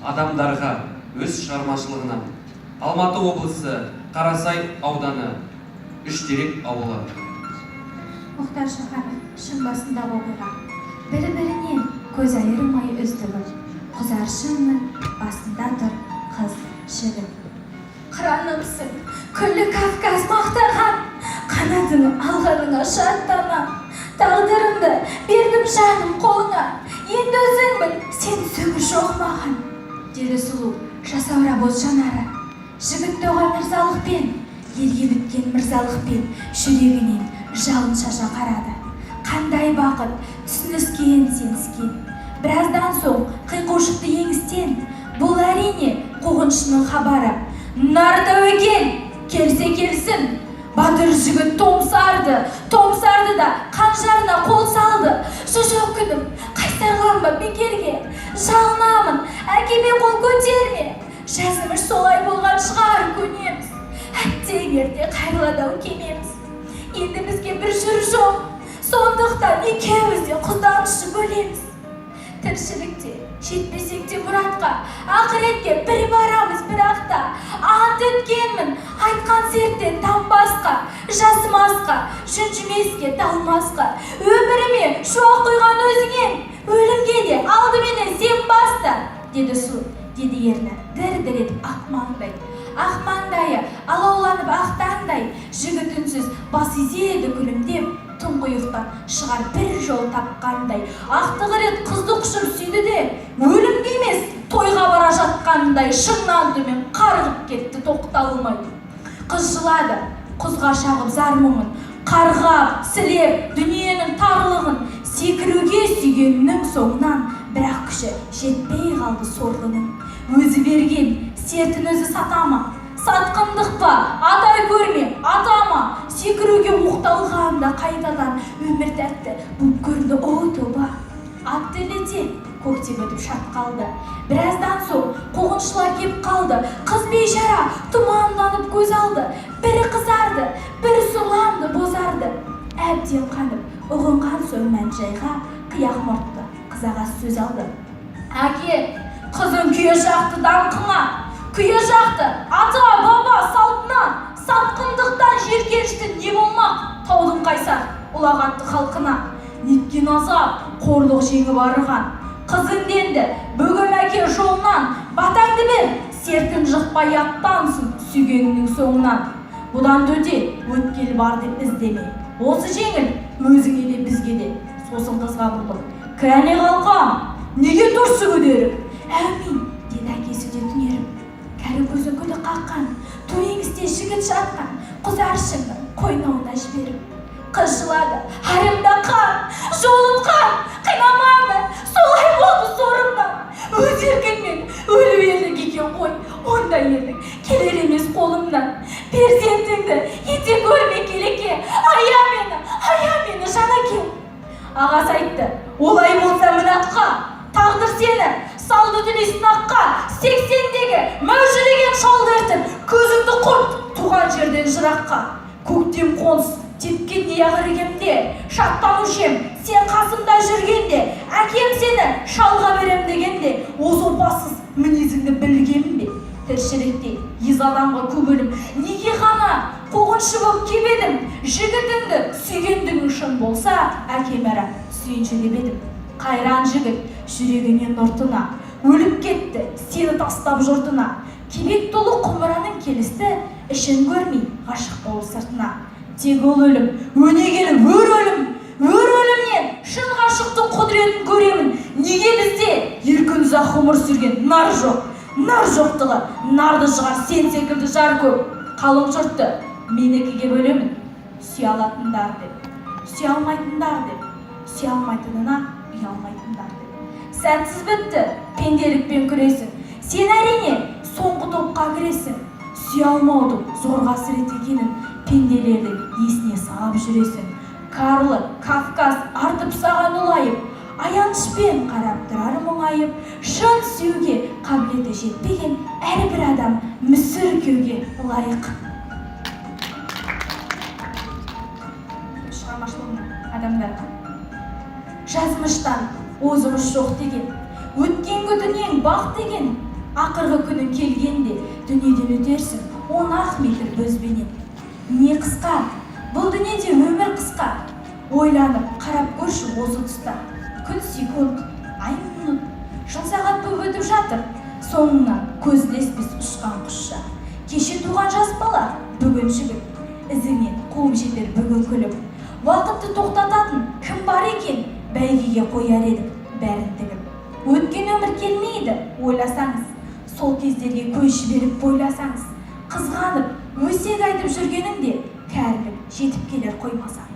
адамдарға өз шығармашылығынан. Алматы облысы Қарасай ауданы Үштерек ауылы. Мұхтар Шаханов шың басындағы оқиға. Бір-бірінен көз айырмай үздігі. Құзар шыңның басында тұр қыз жігіт. Қыранымсың, күллі Кавказ мақтаған, қанатың алғаныңа шаттана. Тағдырымды бердім жаным қолыңа, енді өзің біл, сен сөгіш жоқ маған. Деді сұлу, жасаурап боз жанары. Жігітті оған мырзалықпен, ерге біткен мырзалықпен, жүрегінен жалын шаша қарады. Қандай бақыт, түсініскен сеніскен. Біраздан соң қиқу шықты еңістен. Бұл әрине қуғыншының хабары. Нар тәуекел, келсе келсін. Батыр жігіт томсарды да қанжарына қол салды. Жоқ күнім, қайсарланба бекерге, жалынамын, әкеме қол көтерме. Жазымыш солай болған шығар көнеміз. Әттең ерте қайырладау кемеміз. Енді бізге бір жүр жоқ, сондықтан екеуміз де құзданшы бөлеміз. Тіршілікте жетпесек те мұратқа, ақыретке бір барамыз бірақта. Ант еткенмін айтқан серттен танбасқа, жасымасқа, жүнжімеске талмасқа. Өміріме шуақ құйған өзіңен, өлімге де алдыменен сен баста. Деді су, деді ерні, дір-дір етіп ақмаңдай. Ақмаңдайы алауланып ақтаңдай. Жігіт үнсіз бас изеді күлімдеп, тұңғиықтан шығар бір жол тапқандай. Ақтығы рет қызды құшыр сүйді де, өлімге емес тойға бара жатқандай шыңнан төмен қарғып кетті тоқталмай. Қыз жылады, құзға шағып зар мұңын, қарғап, сілеп дүниенің тарлығын. Секіруге сүйгеннің соңынан, бірақ күші жетпей қалды сорлының. Өзі берген сертін өзі сатама, сатқындық па, атай көрме, атама. Секіруге оқталғанда қайтадан өмір тәтті, бұл көрінді ой тоба. Атты лете көктеп өтіп шат қалды. Біраздан соң қуғыншылар кеп қалды. Қыз бейшара тұманданып көз алды. Бірі қызарды, бірі сұрланды, бозарды. Әбден қанып, ұғынған соң мән-жайға қияқ мұртты қызаға сөз алды. Әке, қызың күйе жақты даңқыңа, күйе жақты ата баба салтына. Сатқындықтан жеркешті не болмақ, таудың қайсар ұлағатты халқына. Неткен азап, қорлық жеңіп арыған. Қызың денді, бөгім әке жолынан. Батаңды бер, сертін жықпай аттансың сүйгенінің соңынан. Бұдан дөде өткел бар деп іздеме. Осы жеңіл, өзіңе де бізге де. Сосын қызға бұрдым. Кәне қалқам, неге тұрсы көдеріп? Әмин, деді әкесі де түнеріп. Кәрі көзін күлі қаққан, туеңісте жігіт жатқан, құзар шыңның қойнауына жіберіп. Қыз жылады, арымда қан, жолым қан, қинамаңды, солай болды сорымнан. Өз еркіңмен өліп ерлік екен қой, ондай ерлік келер емес қолымнан. Перзентіңді ете көрме келеке, ая мені жан әкем. Ағасы айтты, олай болса мінатқа, тағдыр сені салды дүние сынаққа. 80-дегі мәужіреген шалды ертіп, көзіңді құрт туған жерден жыраққа. Көктем қоныс тепкен аяғыргемде, шаттанушем сен қасымда жүргенде, әкем сені шалға берем дегенде, осы опасыз мінезіңді білгемін бе? Тіршілікте ез адамға көп өлім, неге ғана қуғыншы боп кебедім? Жігітіңді сүйгендігің шын болса, әкем әрі сүйінші деп едім. Қайран жігіт жүрегінен нұртына, өліп кетті сені тастап жұртына. Кебек толы құмыраның келісті, ішін көрмей ғашық болып сыртына. Тек ол өлім, өнегелі өр өлімнен шын ғашықтың құдіретін көремін. Неге бізде еркін ұзақ ғұмыр сүрген нар жоқ, нар жоқтығы, нарды жығар сен секілді жар көп. Қалың жұртты менікіге бөлемін, сүйе алатындар деп, сүйе алмайтындар деп, сүйе алмайтынына ұялмайтындар деп. Сәтсіз бітті пенделікпен күресің, сен әрине соңғы топқа кіресің. Сүйе алмаудың зорға сірет екенін пенделердің есіне салып жүресің. Карлы Кавказ артып саған ұлайып, аянышпен қарап тұрар мұңайып. Шын сүюге қабілеті жетпеген әрбір адам мүсіркеуге лайық. Шығармашылығының адамдарға жазмыштан озымыз жоқ деген, өткен күннен бақ деген, ақырғы күнің келгенде дүниеден өтерсің 10 метр бөзбенен. Не қысқа, бұл дүниеде өмір қысқа. Ойланып, қарап көрші осы тұста. Күн секунд, ай минут, жыл сағат боп өтіп жатыр. Соңынан көз ілеспес ұшқан құсша. Кеше туған жас бала, бүгін жігіт. Ізіңнен қуып жетер бүгін күліп. Уақытты тоқтататын кім бар екен? Бәйгеге қояр едік бәрін тігіп. Өткен өмір келмейді, ойласаңыз. Сол кездерге көз жіберіп бойласаңыз. Қызғанып, өсек айтып жүргеніңде кәрілік жетіп келер қоймасаң.